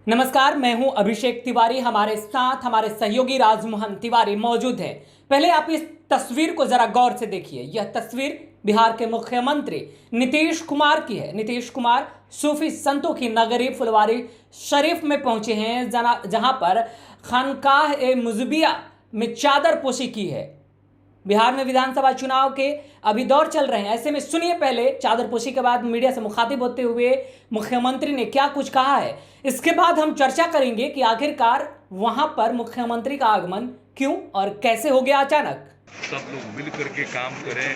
नमस्कार, मैं हूं अभिषेक तिवारी। हमारे साथ हमारे सहयोगी राजमोहन तिवारी मौजूद हैं। पहले आप इस तस्वीर को जरा गौर से देखिए। यह तस्वीर बिहार के मुख्यमंत्री नीतीश कुमार की है। नीतीश कुमार सूफी संतों की नगरी फुलवारी शरीफ में पहुंचे हैं, जहां पर खानकाह ए मुजबिया में चादर पोशी की है। बिहार में विधानसभा चुनाव के अभी दौर चल रहे हैं। ऐसे में सुनिए पहले चादरपोशी के बाद मीडिया से मुखातिब होते हुए मुख्यमंत्री ने क्या कुछ कहा है। इसके बाद हम चर्चा करेंगे कि आखिरकार वहां पर मुख्यमंत्री का आगमन क्यों और कैसे हो गया अचानक। सब लोग मिल करके काम करें,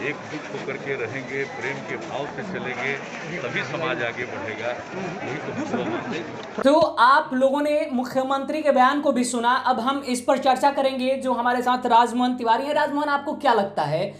एक जुट होकर के रहेंगे, प्रेम के भाव से चलेंगे, तभी समाज आगे बढ़ेगा। यही तो भगवान है। तो आप लोगों ने मुख्यमंत्री के बयान को भी सुना। अब हम इस पर चर्चा करेंगे। जो हमारे साथ राजमोहन तिवारी है। राजमोहन, आपको क्या लगता है,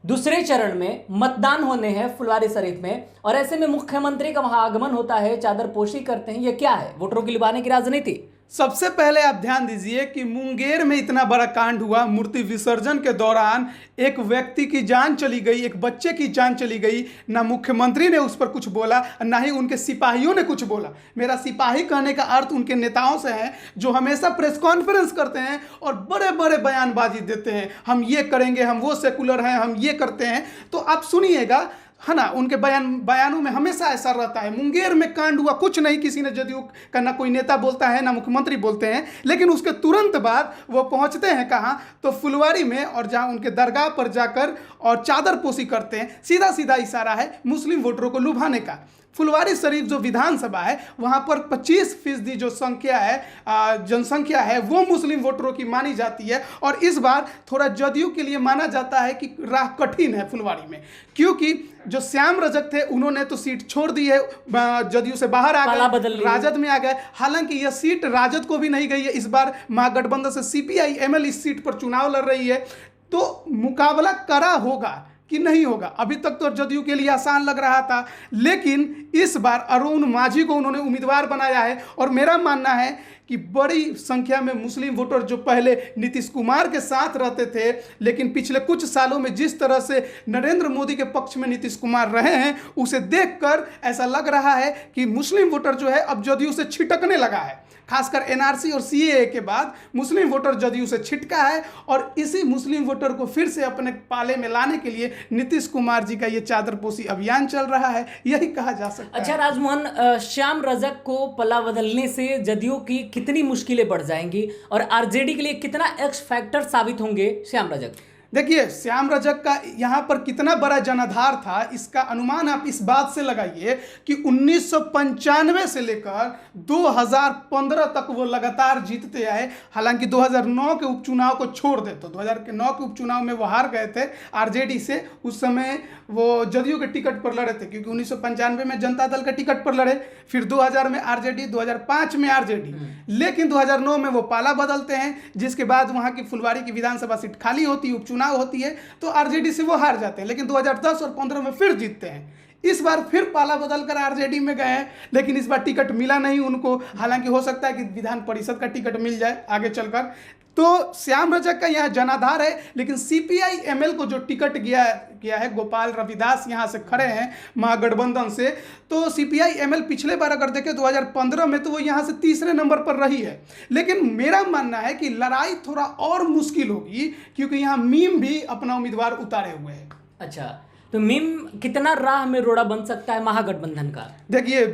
दूसरे चरण में मतदान होने हैं फुलवारी शरीफ में, और ऐसे में मुख्यमंत्री का वहां आगमन होता है, चादरपोशी करते हैं, ये क्या है? वोटरों की लुभाने की राजनीति? सबसे पहले आप ध्यान दीजिए कि मुंगेर में इतना बड़ा कांड हुआ। मूर्ति विसर्जन के दौरान एक व्यक्ति की जान चली गई, एक बच्चे की जान चली गई। ना मुख्यमंत्री ने उस पर कुछ बोला, ना ही उनके सिपाहियों ने कुछ बोला। मेरा सिपाही कहने का अर्थ उनके नेताओं से है, जो हमेशा प्रेस कॉन्फ्रेंस करते हैं और बड़े बड़े बयानबाजी देते हैं। हम ये करेंगे, हम वो सेकुलर हैं, हम ये करते हैं। तो आप सुनिएगा, है ना, उनके बयानों में हमेशा ऐसा रहता है। मुंगेर में कांड हुआ, कुछ नहीं, किसी ने जदयू का ना कोई नेता बोलता है ना मुख्यमंत्री बोलते हैं, लेकिन उसके तुरंत बाद वो पहुंचते हैं कहाँ, तो फुलवारी में, और जहाँ उनके दरगाह पर जाकर और चादरपोशी करते हैं। सीधा सीधा इशारा है मुस्लिम वोटरों को लुभाने का। फुलवारी शरीफ जो विधानसभा है, वहाँ पर 25% जो संख्या है, जनसंख्या है, वो मुस्लिम वोटरों की मानी जाती है। और इस बार थोड़ा जदयू के लिए माना जाता है कि राह कठिन है फुलवारी में, क्योंकि जो श्याम रजक थे उन्होंने तो सीट छोड़ दी है, जदयू से बाहर आ गए, राजद में आ गए। हालांकि यह सीट राजद को भी नहीं गई है। इस बार महागठबंधन से CPI ML इस सीट पर चुनाव लड़ रही है। तो मुकाबला कड़ा होगा कि नहीं होगा। अभी तक तो जदयू के लिए आसान लग रहा था, लेकिन इस बार अरुण माझी को उन्होंने उम्मीदवार बनाया है। और मेरा मानना है कि बड़ी संख्या में मुस्लिम वोटर जो पहले नीतीश कुमार के साथ रहते थे, लेकिन पिछले कुछ सालों में जिस तरह से नरेंद्र मोदी के पक्ष में नीतीश कुमार रहे हैं, उसे देखकर ऐसा लग रहा है कि मुस्लिम वोटर जो है अब जदयू से छिटकने लगा है। खासकर NRC और CAA के बाद मुस्लिम वोटर जदयू से छिटका है। और इसी मुस्लिम वोटर को फिर से अपने पाले में लाने के लिए नीतीश कुमार जी का ये चादरपोशी अभियान चल रहा है, यही कहा जा सकता है। अच्छा राजमोहन, श्याम रजक को पल्ला बदलने से जदयू की कितनी मुश्किलें बढ़ जाएंगी और RJD के लिए कितना एक्स फैक्टर साबित होंगे श्याम रजक? देखिए, श्याम रजक का यहाँ पर कितना बड़ा जनाधार था, इसका अनुमान आप इस बात से लगाइए कि 1995 से लेकर 2015 तक वो लगातार जीतते आए। हालांकि 2009 के उपचुनाव को छोड़ दे तो 2009 के उपचुनाव में वो हार गए थे RJD से। उस समय वो जदयू के टिकट पर लड़े थे, क्योंकि 1995 में जनता दल के टिकट पर लड़े, फिर 2000 में RJD, 2005 में RJD, लेकिन 2009 में वो पाला बदलते हैं, जिसके बाद वहाँ की फुलवारी की विधानसभा सीट खाली होती है, चुनाव होती है, तो RJD से वो हार जाते हैं। लेकिन 2010 और 15 में फिर जीतते हैं। इस बार फिर पाला बदलकर RJD में गए हैं, लेकिन इस बार टिकट मिला नहीं उनको। हालांकि हो सकता है कि विधान परिषद का टिकट मिल जाए आगे चलकर। तो श्याम रजक का यहाँ जनाधार है, लेकिन CPI ML को जो टिकट गया है, गोपाल रविदास यहाँ से खड़े हैं महागठबंधन से। तो CPI ML पिछले बार अगर देखें 2015 में, तो वो यहाँ से तीसरे नंबर पर रही है। लेकिन मेरा मानना है कि लड़ाई थोड़ा और मुश्किल होगी, क्योंकि यहाँ मीम भी अपना उम्मीदवार उतारे हुए हैं। अच्छा, तो मीम कितना राह में रोड़ा बन सकता है महागठबंधन का? देखिए,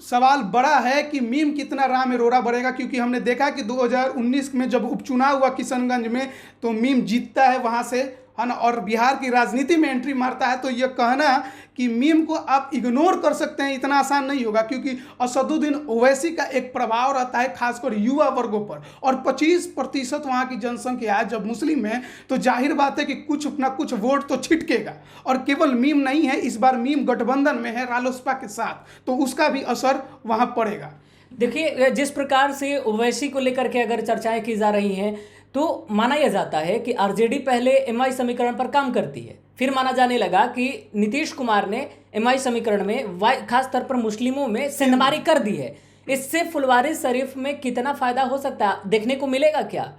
सवाल बड़ा है कि मीम कितना राह में रोड़ा बढ़ेगा, क्योंकि हमने देखा कि 2019 में जब उपचुनाव हुआ किशनगंज में, तो मीम जीतता है वहाँ से, है ना, और बिहार की राजनीति में एंट्री मारता है। तो ये कहना कि मीम को आप इग्नोर कर सकते हैं, इतना आसान नहीं होगा, क्योंकि असदुद्दीन ओवैसी का एक प्रभाव रहता है खासकर युवा वर्गों पर। और 25% वहाँ की जनसंख्या है जब मुस्लिम है, तो जाहिर बात है कि कुछ ना कुछ वोट तो छिटकेगा। और केवल मीम नहीं है, इस बार मीम गठबंधन में है रालोसपा के साथ, तो उसका भी असर वहाँ पड़ेगा। देखिए, जिस प्रकार से ओवैसी को लेकर के अगर चर्चाएं की जा रही हैं, तो माना यह जाता है कि RJD पहले MI समीकरण पर काम करती है। फिर माना जाने लगा कि नीतीश कुमार ने MI समीकरण में खास तौर पर मुस्लिमों में सेंधमारी कर दी है। इससे फुलवारी शरीफ में कितना फायदा हो सकता है, देखने को मिलेगा क्या?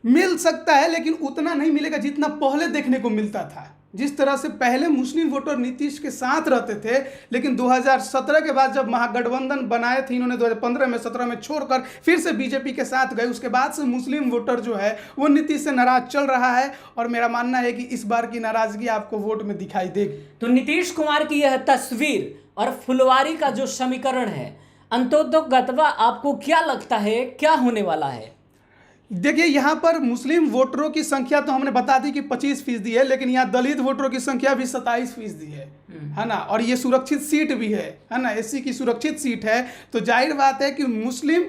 मिल सकता है, लेकिन उतना नहीं मिलेगा जितना पहले देखने को मिलता था। जिस तरह से पहले मुस्लिम वोटर नीतीश के साथ रहते थे, लेकिन 2017 के बाद जब महागठबंधन बनाए थे इन्होंने 2015 में 17 में छोड़कर फिर से बीजेपी के साथ गए, उसके बाद से मुस्लिम वोटर जो है वो नीतीश से नाराज चल रहा है। और मेरा मानना है कि इस बार की नाराजगी आपको वोट में दिखाई देगी। तो नीतीश कुमार की यह तस्वीर और फुलवारी का जो समीकरण है, अंततोगत्वा आपको क्या लगता है क्या होने वाला है? देखिए, यहाँ पर मुस्लिम वोटरों की संख्या तो हमने बता दी कि 25% है, लेकिन यहाँ दलित वोटरों की संख्या भी 27% है ना। और ये सुरक्षित सीट भी है ना, एससी की सुरक्षित सीट है। तो जाहिर बात है कि मुस्लिम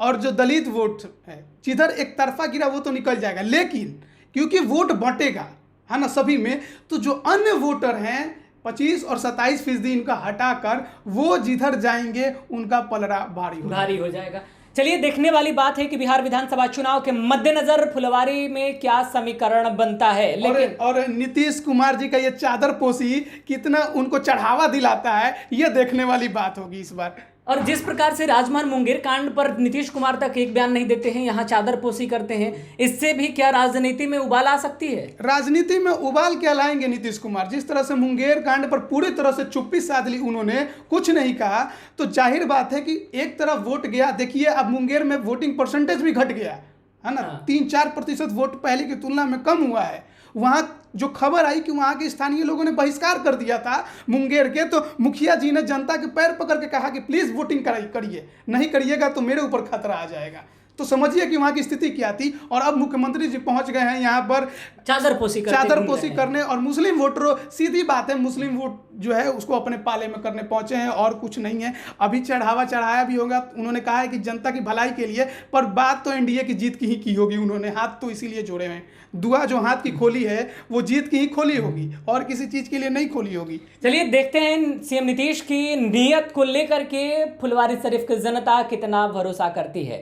और जो दलित वोट है जिधर एक तरफा गिरा वो तो निकल जाएगा, लेकिन क्योंकि वोट बंटेगा है ना सभी में, तो जो अन्य वोटर हैं 25 और 27% इनका हटाकर वो जिधर जाएंगे उनका पलड़ा भारी हो जाएगा। चलिए, देखने वाली बात है कि बिहार विधानसभा चुनाव के मद्देनजर फुलवारी में क्या समीकरण बनता है। लेकिन और नीतीश कुमार जी का ये चादर पोशी कितना उनको चढ़ावा दिलाता है, ये देखने वाली बात होगी इस बार। और जिस प्रकार से राजमहल मुंगेर कांड पर नीतीश कुमार तक एक बयान नहीं देते हैं, यहाँ चादरपोशी करते हैं, इससे भी क्या राजनीति में उबाल आ सकती है? राजनीति में उबाल क्या लाएंगे नीतीश कुमार? जिस तरह से मुंगेर कांड पर पूरी तरह से चुप्पी साध ली, उन्होंने कुछ नहीं कहा, तो जाहिर बात है कि एक तरफ वोट गया। देखिए, अब मुंगेर में वोटिंग परसेंटेज भी घट गया है ना, 3-4% वोट पहले की तुलना में कम हुआ है। वहाँ जो खबर आई कि वहाँ के स्थानीय लोगों ने बहिष्कार कर दिया था मुंगेर के, तो मुखिया जी ने जनता के पैर पकड़ के कहा कि प्लीज़ वोटिंग करिए, नहीं करिएगा तो मेरे ऊपर खतरा आ जाएगा। तो समझिए कि वहाँ की स्थिति क्या थी। और अब मुख्यमंत्री जी पहुँच गए हैं यहाँ पर चादरपोशी करने, और मुस्लिम वोटरों, सीधी बात है, मुस्लिम वोट जो है उसको अपने पाले में करने पहुँचे हैं और कुछ नहीं है। अभी चढ़ाया भी होगा, उन्होंने कहा है कि जनता की भलाई के लिए, पर बात तो एनडीए की जीत की ही की होगी। उन्होंने हाथ तो इसीलिए जोड़े हैं, दुआ जो हाथ की खोली है वो जीत की ही खोली होगी और किसी चीज़ के लिए नहीं खोली होगी। चलिए, देखते हैं सीएम नीतीश की नीयत को लेकर के फुलवारी शरीफ की जनता कितना भरोसा करती है।